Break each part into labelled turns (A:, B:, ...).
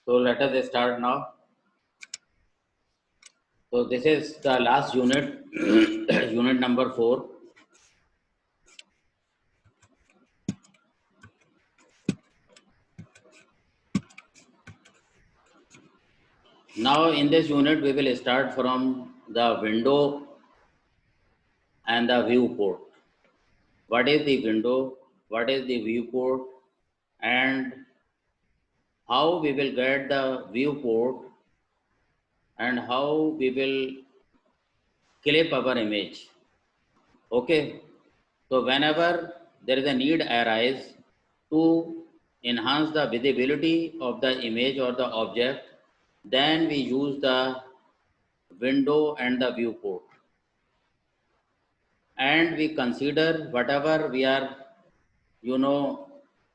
A: So let us start now. So this is the last unit, unit number 4. Now in this unit we will start from the window and the viewport. What is the window? What is the viewport? And how we will get the viewport and how we will clip our image. Okay. So whenever there is a need arise to enhance the visibility of the image or the object, then we use the window and the viewport. And we consider whatever we are,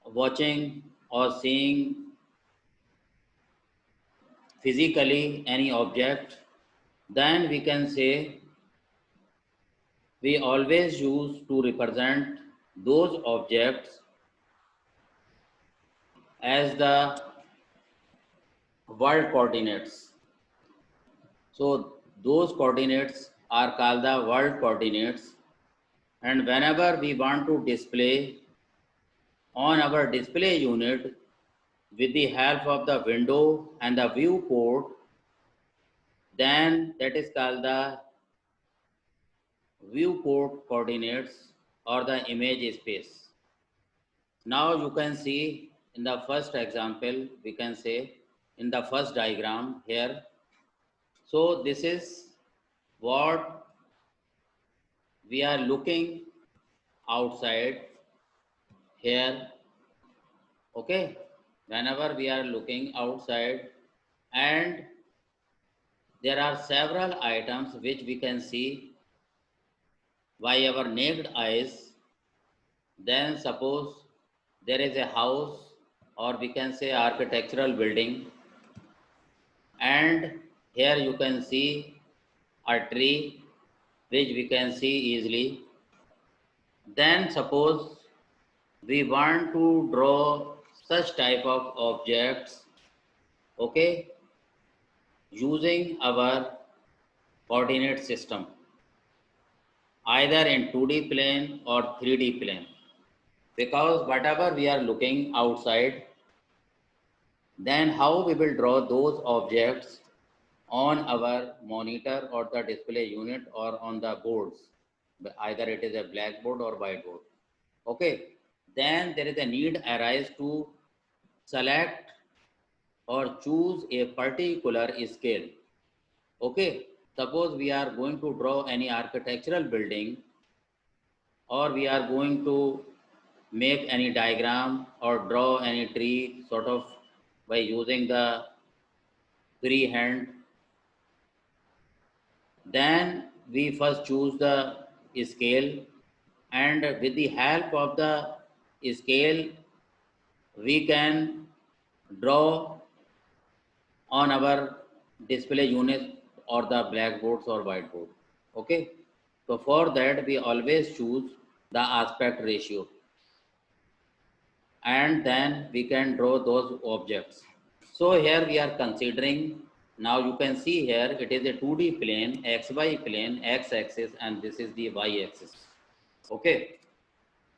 A: watching or seeing physically any object, then we can say we always use to represent those objects as the world coordinates. So those coordinates are called the world coordinates, and whenever we want to display on our display unit with the help of the window and the viewport, then that is called the viewport coordinates or the image space. Now you can see in the first example, we can say in the first diagram here. So this is what we are looking outside here. Okay, whenever we are looking outside, and there are several items which we can see by our naked eyes. Then suppose there is a house, or we can say architectural building, and here you can see a tree which we can see easily. Then suppose we want to draw such type of objects, okay, using our coordinate system, either in 2D plane or 3D plane. Because whatever we are looking outside, then how we will draw those objects on our monitor or the display unit or on the boards, either it is a blackboard or whiteboard. Okay, then there is a need arise to select or choose a particular scale. Okay, suppose we are going to draw any architectural building, or we are going to make any diagram or draw any tree sort of by using the freehand. Then we first choose the scale, and with the help of the scale we can draw on our display unit or the blackboards or whiteboard. Okay, so for that we always choose the aspect ratio, and then we can draw those objects. So here we are considering, now you can see here it is a 2D plane, xy plane, x axis, and this is the y axis. Okay,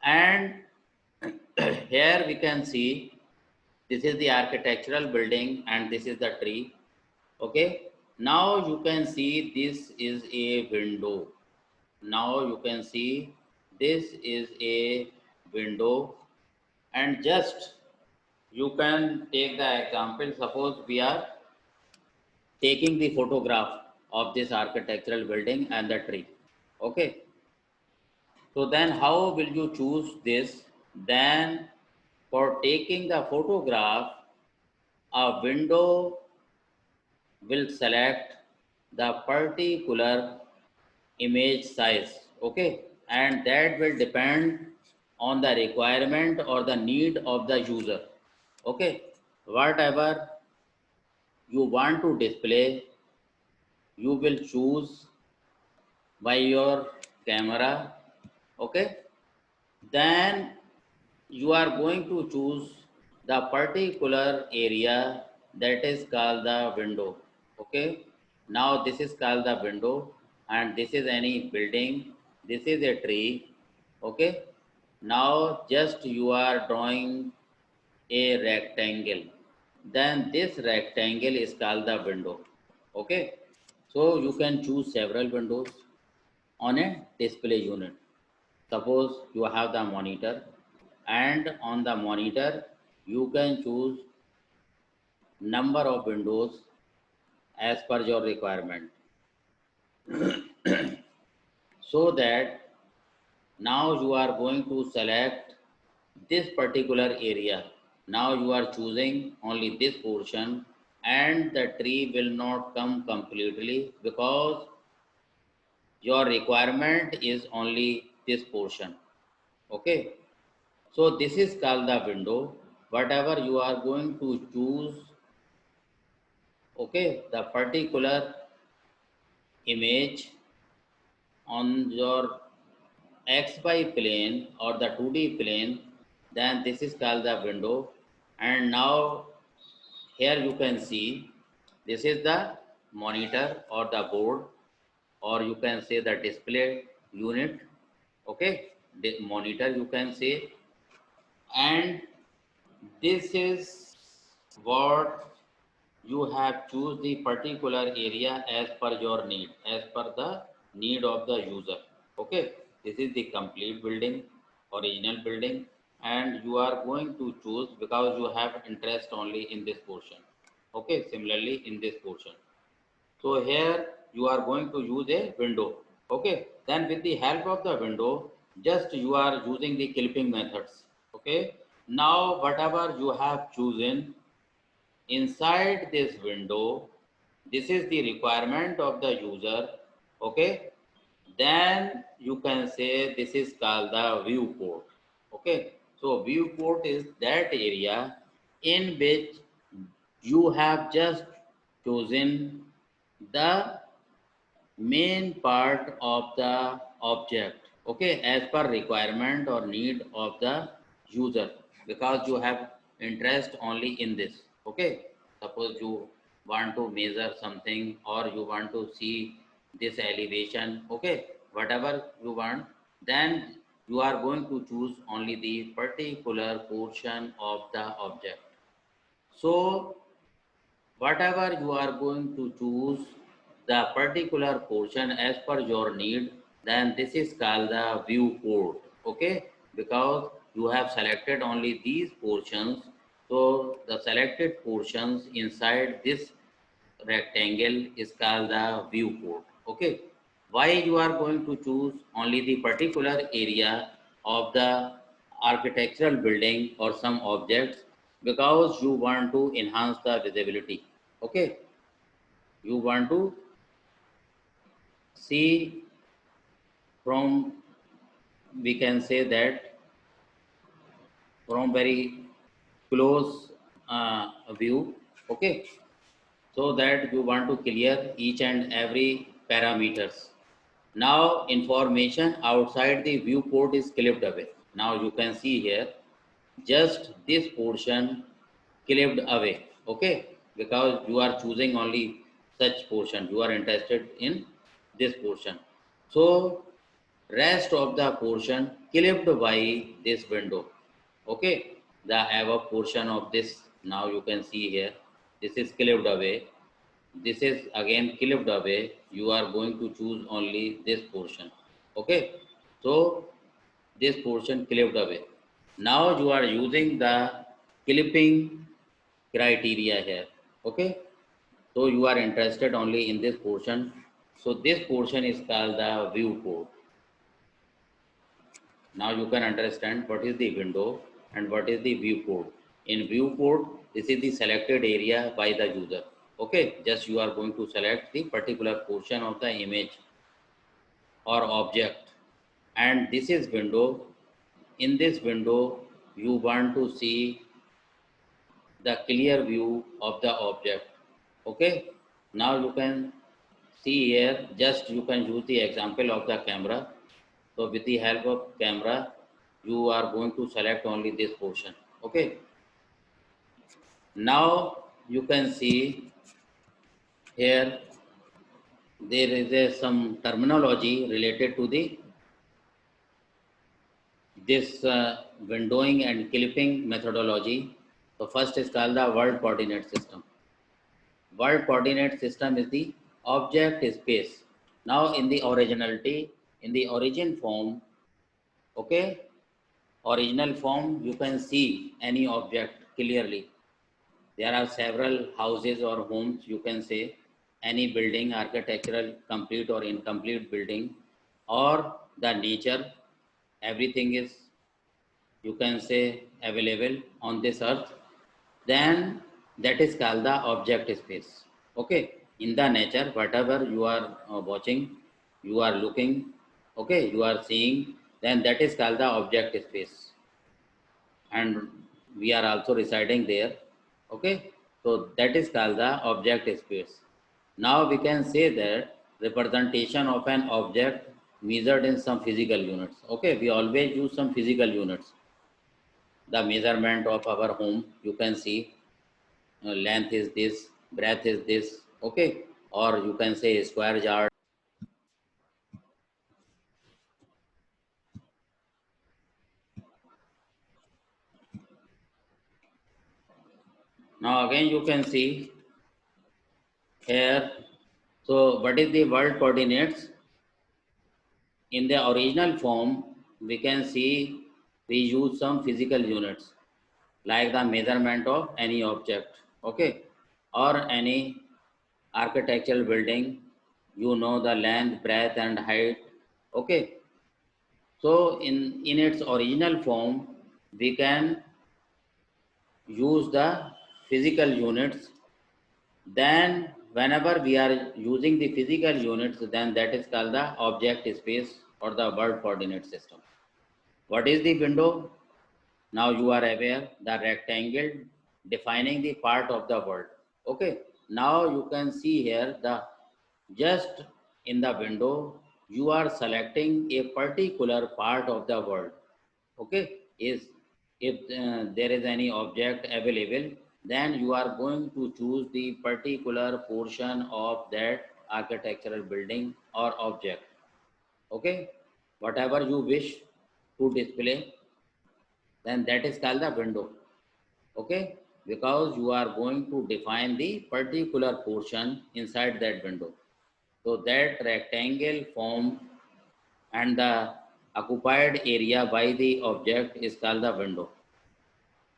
A: and here we can see this is the architectural building and this is the tree. Okay, now you can see this is a window. Now you can see this is a window, and just you can take the example. Suppose we are taking the photograph of this architectural building and the tree. Okay, so then how will you choose this? Then for taking the photograph, a window will select the particular image size. Okay, and that will depend on the requirement or the need of the user. Okay, whatever you want to display, you will choose by your camera. Okay, then you are going to choose the particular area that is called the window. Okay, now this is called the window, and this is any building, this is a tree. Okay, now just you are drawing a rectangle, then this rectangle is called the window. Okay, so you can choose several windows on a display unit. Suppose you have the monitor, and on the monitor you can choose number of windows as per your requirement, so that now you are going to select this particular area. Now you are choosing only this portion, and the tree will not come completely because your requirement is only this portion. Okay, so this is called the window. Whatever you are going to choose, okay, the particular image on your XY plane or the 2D plane, then this is called the window. And now here you can see this is the monitor or the board, or you can say the display unit. Okay, the monitor you can say, and this is what you have choose the particular area as per your need, as per the need of the user. Okay, this is the complete building, original building, and you are going to choose because you have interest only in this portion. Okay, similarly in this portion, so here you are going to use a window. Okay, then with the help of the window, just you are using the clipping methods. Okay, now whatever you have chosen inside this window, this is the requirement of the user. Okay, then you can say this is called the viewport. Okay, so viewport is that area in which you have just chosen the main part of the object, okay, as per requirement or need of the user, because you have interest only in this. Okay, suppose you want to measure something or you want to see this elevation. Okay, whatever you want, then you are going to choose only the particular portion of the object. So whatever you are going to choose the particular portion as per your need, then this is called the viewport. Okay, because you have selected only these portions, so the selected portions inside this rectangle is called the viewport. Okay, why you are going to choose only the particular area of the architectural building or some objects? Because you want to enhance the visibility. Okay, you want to see from, we can say that, from very close view. Okay, so that you want to clear each and every parameters. Now information outside the viewport is clipped away. Now you can see here just this portion clipped away. Okay, because you are choosing only such portion, you are interested in this portion. So rest of the portion clipped by this window. Okay, the above portion of this, now you can see here, this is clipped away, this is again clipped away. You are going to choose only this portion. Okay, so this portion clipped away. Now you are using the clipping criteria here. Okay, so you are interested only in this portion, so this portion is called the viewport. Now you can understand what is the window and what is the viewport. In viewport, this is the selected area by the user. Okay, just you are going to select the particular portion of the image or object, and this is window. In this window, you want to see the clear view of the object. Okay, now you can see here, just you can use the example of the camera. So with the help of camera, you are going to select only this portion. Okay, now you can see here there is some terminology related to the this windowing and clipping methodology. So first is called the world coordinate system. World coordinate system is the object space. Now in the originality, in the origin form, okay, original form, you can see any object clearly. There are several houses or homes, you can say, any building, architectural, complete or incomplete building, or the nature, everything is, you can say, available on this earth. Then that is called the object space. Okay, in the nature, whatever you are watching, you are looking, okay, you are seeing, then that is called the object space. And we are also residing there. Okay, so that is called the object space. Now we can say that representation of an object measured in some physical units. Okay, we always use some physical units. The measurement of our home, you can see length is this, breadth is this, okay, or you can say square yard. Now again you can see here. So what is the world coordinates? In the original form, we can see we use some physical units like the measurement of any object, okay, or any architectural building, you know the length, breadth, and height, okay. So in its original form, we can use the physical units. Then whenever we are using the physical units, then that is called the object space or the world coordinate system. What is the window? Now you are aware the rectangle defining the part of the world. Okay. Now you can see here the just in the window you are selecting a particular part of the world. Okay. Is if there is any object available, then you are going to choose the particular portion of that architectural building or object. Okay. Whatever you wish to display, then that is called the window. Okay, because you are going to define the particular portion inside that window. So that rectangle form and the occupied area by the object is called the window.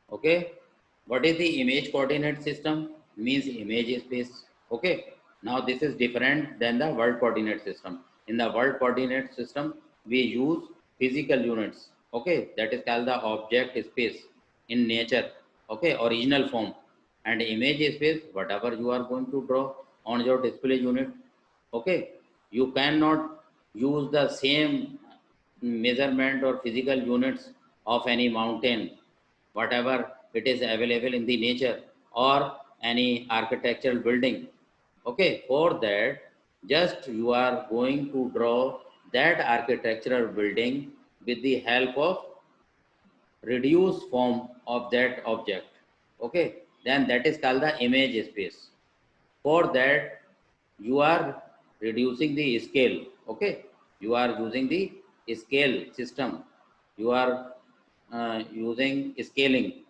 A: Okay, what is the image coordinate system? Means image space. Okay, now this is different than the world coordinate system. In the world coordinate system, we use physical units. Okay, that is called the object space in nature. Okay, original form, and image space, whatever you are going to draw on your display unit. Okay, you cannot use the same measurement or physical units of any mountain, whatever it is available in the nature, or any architectural building. Okay, for that, just you are going to draw that architectural building with the help of reduced form of that object. Okay, then that is called the image space. For that, you are reducing the scale. Okay, you are using the scale system. You are using scaling.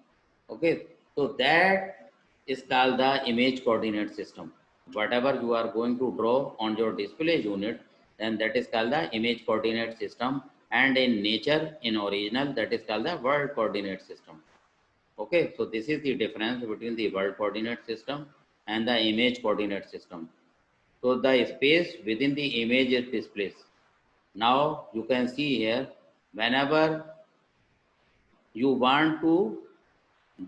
A: Okay, so that is called the image coordinate system. Whatever you are going to draw on your display unit, then that is called the image coordinate system. And in nature, in original, that is called the world coordinate system. Okay, so this is the difference between the world coordinate system and the image coordinate system. So the space within the image is displaced. Now you can see here, whenever you want to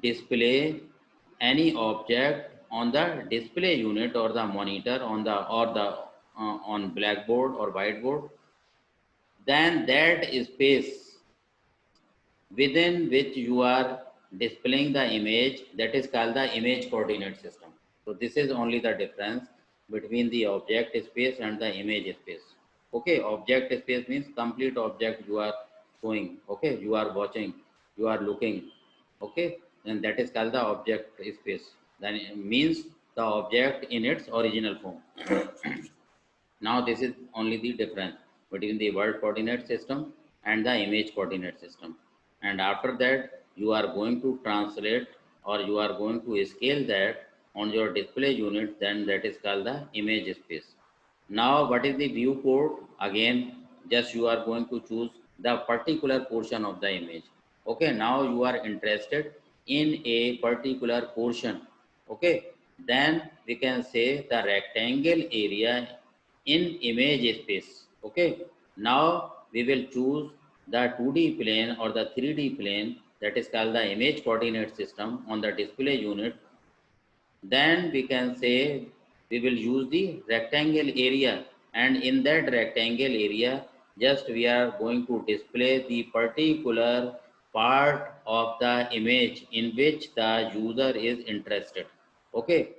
A: display any object on the display unit or the monitor on the on blackboard or whiteboard, then that space within which you are displaying the image, that is called the image coordinate system. So this is only the difference between the object space and the image space. Okay, object space means complete object you are showing. Okay, you are watching, you are looking. Okay, and that is called the object space. then it means the object in its original form. Now this is only the difference between the world coordinate system and the image coordinate system. And after that, you are going to translate or you are going to scale that on your display unit, then that is called the image space. Now, what is the viewport? Again, just you are going to choose the particular portion of the image. Okay, now you are interested in a particular portion. Okay, then we can say the rectangle area in image space. Okay, now we will choose the 2D plane or the 3D plane, that is called the image coordinate system on the display unit. Then we can say we will use the rectangle area, and in that rectangle area just we are going to display the particular part of the image in which the user is interested. Okay,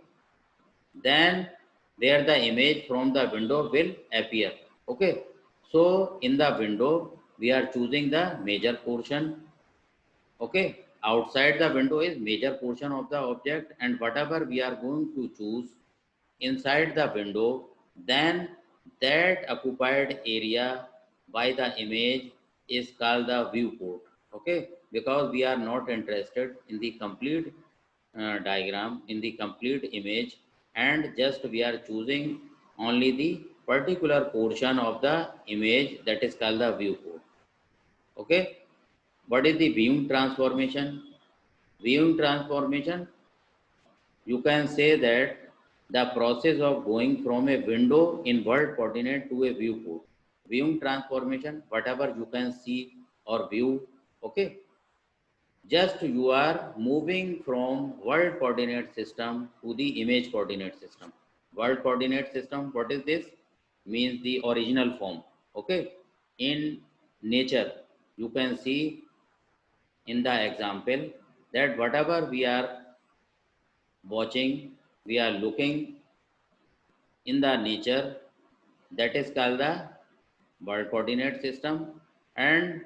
A: then where the image from the window will appear. Okay, so in the window we are choosing the major portion. Okay, outside the window is major portion of the object, and whatever we are going to choose inside the window, then that occupied area by the image is called the viewport. Okay, because we are not interested in the complete diagram, in the complete image, and just we are choosing only the particular portion of the image, that is called the viewport. Okay, what is the viewing transformation? Viewing transformation, you can say that the process of going from a window in world coordinate to a viewport. Viewing transformation, whatever you can see or view. Okay, just you are moving from world coordinate system to the image coordinate system. World coordinate system, what is this? Means the original form. Okay, in nature you can see in the example that whatever we are watching, we are looking in the nature, that is called the world coordinate system, and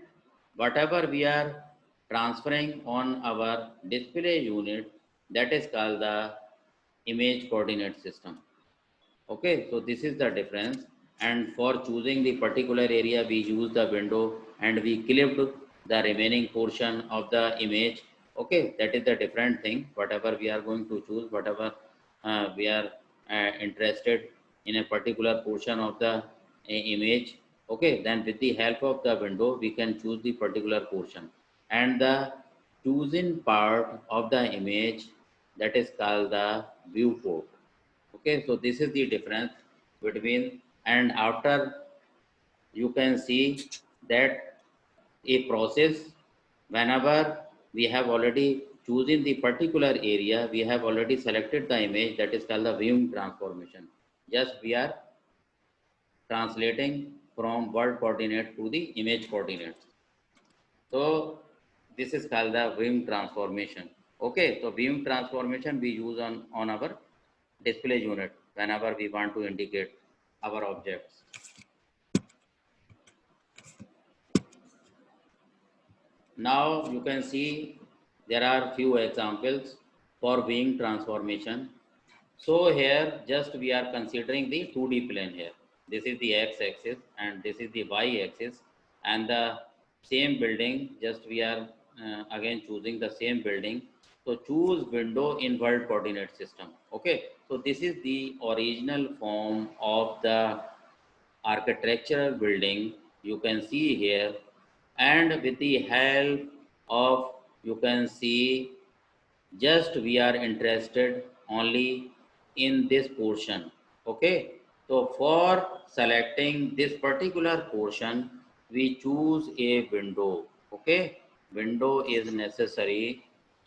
A: whatever we are transferring on our display unit, that is called the image coordinate system. Okay, so this is the difference, and for choosing the particular area we use the window and we clipped the remaining portion of the image. Okay, that is the different thing. Whatever we are going to choose, whatever we are interested in a particular portion of the image. Okay, then with the help of the window we can choose the particular portion, and the choosing part of the image, that is called the viewport. Okay, so this is the difference between, and after you can see that a process, whenever we have already chosen the particular area, we have already selected the image, that is called the viewing transformation. Just we are translating from world coordinate to the image coordinates. So this is called the viewing transformation. Okay, so viewing transformation we use on our display unit whenever we want to indicate our objects. Now you can see there are few examples for viewing transformation. So here just we are considering the 2D plane here. This is the x-axis and this is the y-axis, and the same building, just we are again choosing the same building. So choose window in world coordinate system. Okay, so this is the original form of the architectural building you can see here, and with the help of, you can see, just we are interested only in this portion. Okay, so for selecting this particular portion we choose a window. Okay, window is necessary,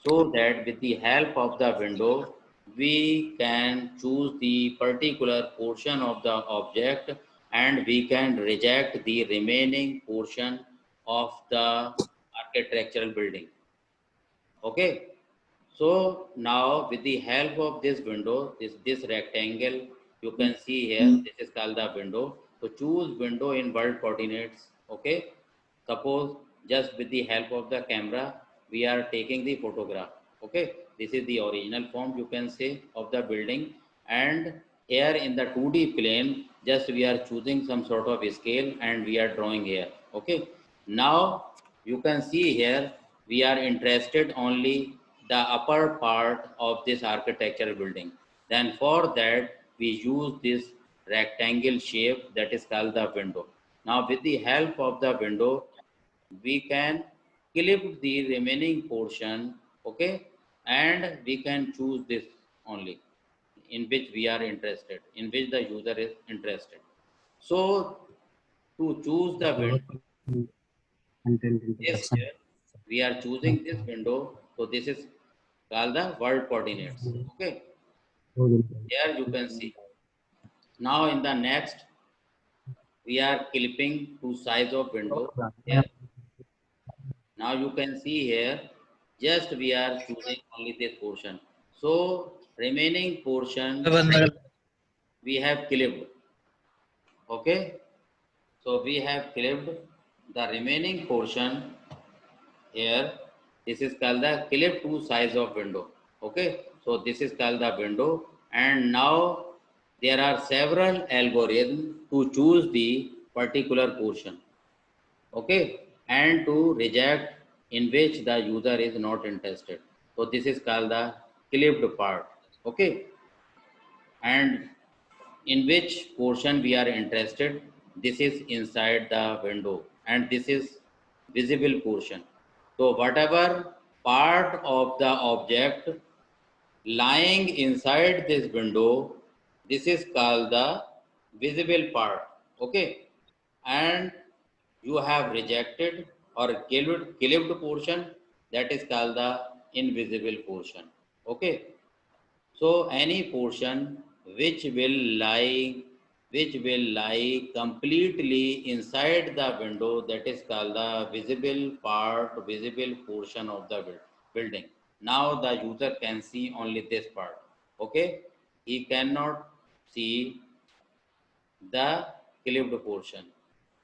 A: so that with the help of the window we can choose the particular portion of the object, and we can reject the remaining portion of the architectural building. Okay, so now with the help of this window, this rectangle you can see here, this is called the window. So choose window in world coordinates. Okay, suppose just with the help of the camera we are taking the photograph. Okay, this is the original form, you can say, of the building. And here in the 2D plane, just we are choosing some sort of scale and we are drawing here. Okay. Now you can see here, we are interested only the upper part of this architectural building. Then for that, we use this rectangle shape that is called the window. Now with the help of the window, we can clip the remaining portion, okay, and we can choose this only in which we are interested, in which the user is interested. So to choose the window,
B: Content
A: this
B: introduction.
A: here, we are choosing this window. So this is called the world coordinates. Okay, here you can see. Now in the next, we are clipping to size of window here. Now you can see here, just we are choosing only this portion. So remaining portion we have clipped. Okay. So we have clipped the remaining portion here. This is called the clip to size of window. Okay. So this is called the window. And now there are several algorithms to choose the particular portion. Okay, and to reject in which the user is not interested. So this is called the clipped part. Okay, and in which portion we are interested, this is inside the window and this is visible portion. So whatever part of the object lying inside this window, this is called the visible part. Okay, and you have rejected or clipped portion, that is called the invisible portion. Okay, so any portion which will lie completely inside the window, that is called the visible part, visible portion of the building. Now the user can see only this part. Okay, he cannot see the clipped portion.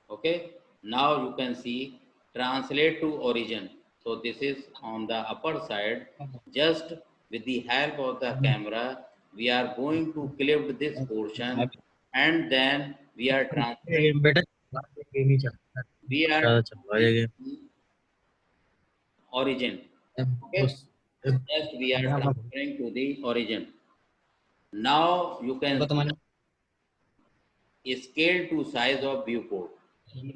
A: Okay, now you can see translate to origin. So this is on the upper side. Just with the help of the camera, we are going to clip this portion and then we are transferring.
B: बेटा ये नहीं चलता
A: We are
B: ज़्यादा चलवा देंगे
A: origin. Okay,
B: बस
A: just we are transferring to the origin. Now you can scale to size of viewport.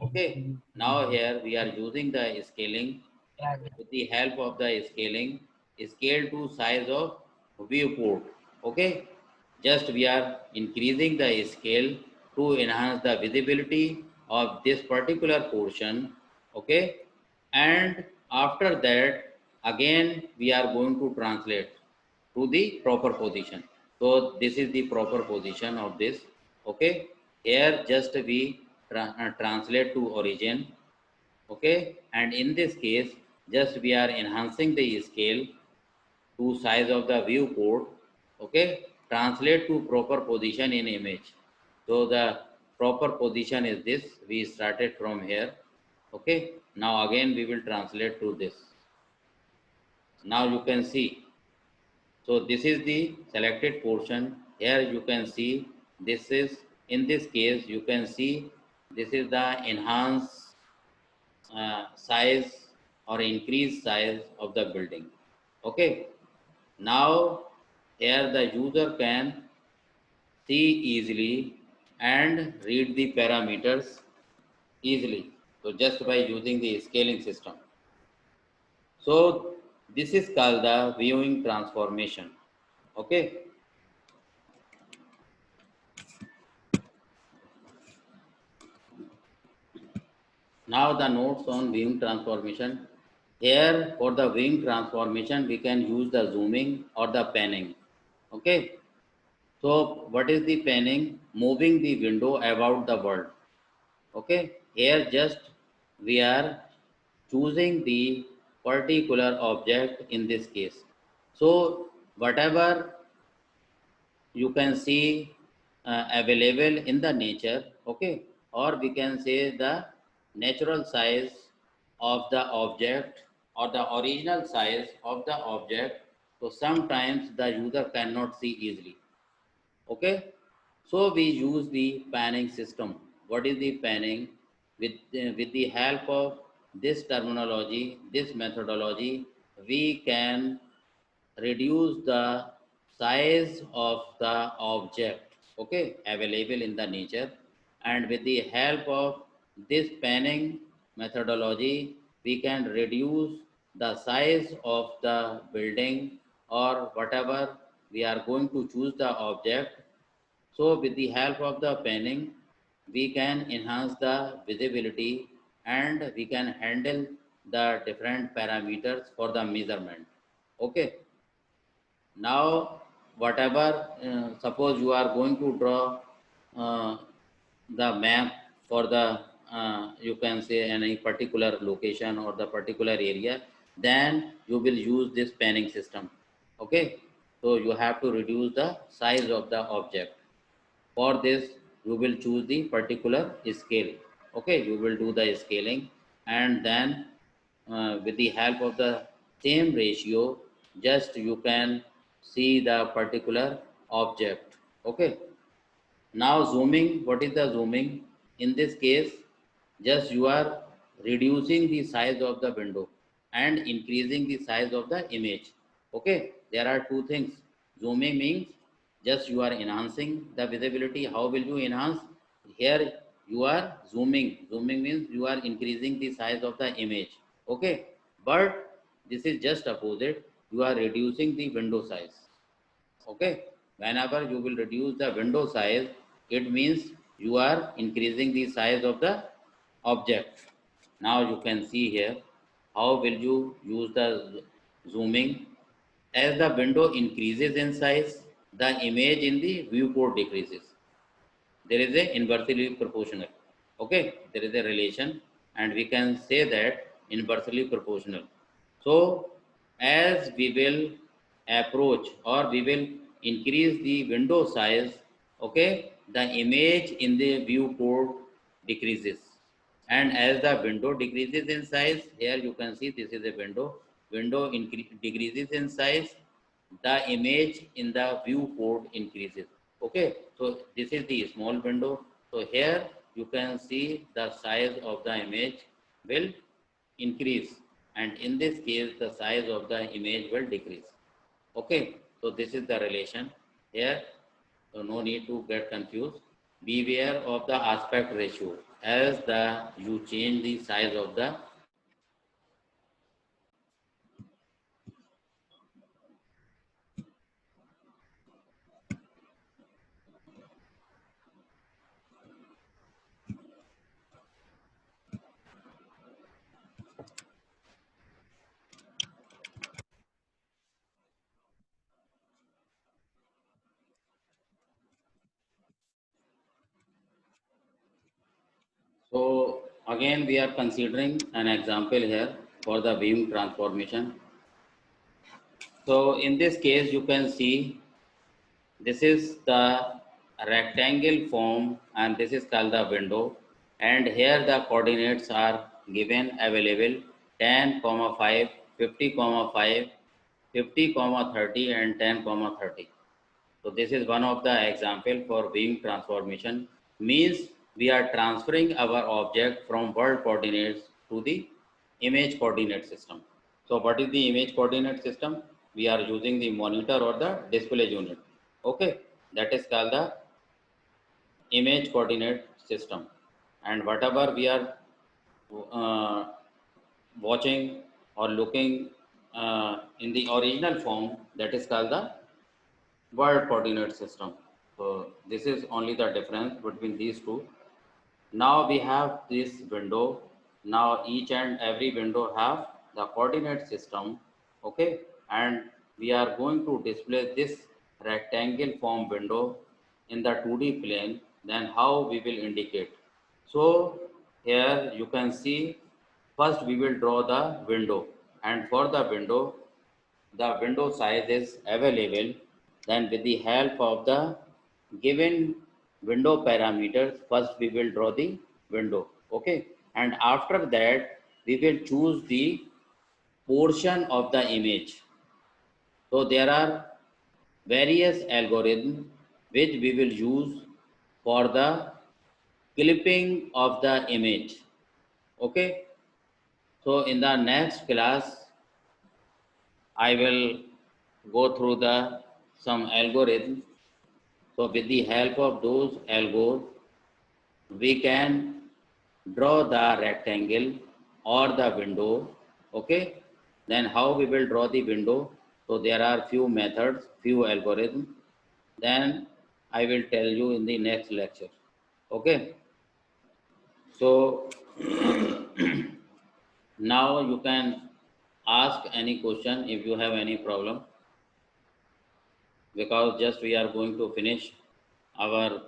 A: Okay, now here we are using the scaling. With the help of the scaling, scale to size of viewport. Okay, just we are increasing the scale to enhance the visibility of this particular portion. Okay, and after that, again we are going to translate to the proper position. So this is the proper position of this. Okay, here just we translate to origin. Okay, and in this case, just we are enhancing the scale to size of the viewport. Okay, translate to proper position in image. So the proper position is this. We started from here. Okay, now again we will translate to this. Now you can see. So this is the selected portion. Here you can see this is, in this case you can see this is the enhanced size or increased size of the building. Okay. Now here the user can see easily and read the parameters easily. So just by using the scaling system. So this is called the viewing transformation. Okay. Now the notes on viewing transformation. Here for the viewing transformation, we can use the zooming or the panning. Okay. So what is the panning? Moving the window about the world. Okay. Here just we are choosing the particular object in this case. So whatever you can see available in the nature, okay, or we can say the natural size of the object or the original size of the object. So sometimes the user cannot see easily. Okay, so we use the panning system. What is the panning? With the help of this terminology, this methodology, we can reduce the size of the object, okay, available in the nature. And with the help of this panning methodology, we can reduce the size of the building or whatever we are going to choose the object. So with the help of the panning, we can enhance the visibility and we can handle the different parameters for the measurement. Okay. Now, whatever, suppose you are going to draw uh, the map for the, you can say any particular location or the particular area, then you will use this panning system. Okay. So you have to reduce the size of the object. For this, you will choose the particular scale. Okay, you will do the scaling, and then with the help of the same ratio, just you can see the particular object. Okay. Now zooming, what is the zooming? In this case, just you are reducing the size of the window and increasing the size of the image. Okay, there are two things. Zooming means just you are enhancing the visibility. How will you enhance? Here you are zooming. Zooming means you are increasing the size of the image. Okay, but this is just opposite. You are reducing the window size. Okay, whenever you will reduce the window size, it means you are increasing the size of the object. Now you can see here how will you use the zooming. As the window increases in size, the image in the viewport decreases. There is a inversely proportional. Okay, there is a relation, and we can say that inversely proportional. So as we will approach or we will increase the window size, okay, the image in the viewport decreases. And as the window decreases in size, here you can see this is a window decreases in size, the image in the viewport increases. Okay, so this is the small window. So here you can see the size of the image will increase, and in this case the size of the image will decrease. Okay, so this is the relation here. So no need to get confused. Beware of the aspect ratio. As the you change the size of the, so again we are considering an example here for the beam transformation. So in this case you can see this is the rectangle form and this is called the window, and here the coordinates are given available 10, 5, 50, 5, 50, 30 and 10, 30. So this is one of the example for beam transformation. Means we are transferring our object from world coordinates to the image coordinate system. So what is the image coordinate system? We are using the monitor or the display unit. Okay, that is called the image coordinate system. And whatever we are uh, watching or looking in the original form, that is called the world coordinate system. So this is only the difference between these two. Now we have this window. Now each and every window have the coordinate system. Okay, and we are going to display this rectangle form window in the 2D plane. Then how we will indicate? So here you can see first we will draw the window, and for the window size is available. Then with the help of the given window parameters, first we will draw the window. Okay, and after that we will choose the portion of the image. So there are various algorithms which we will use for the clipping of the image. Okay. So in the next class, I will go through the some algorithms. So with the help of those algos, we can draw the rectangle or the window. Okay. Then how we will draw the window? So there are few methods, few algorithms. Then I will tell you in the next lecture. Okay. So now you can ask any question if you have any problem, because just we are going to finish our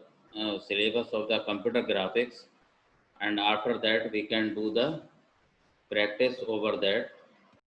A: syllabus of the computer graphics, and after that we can do the practice over that.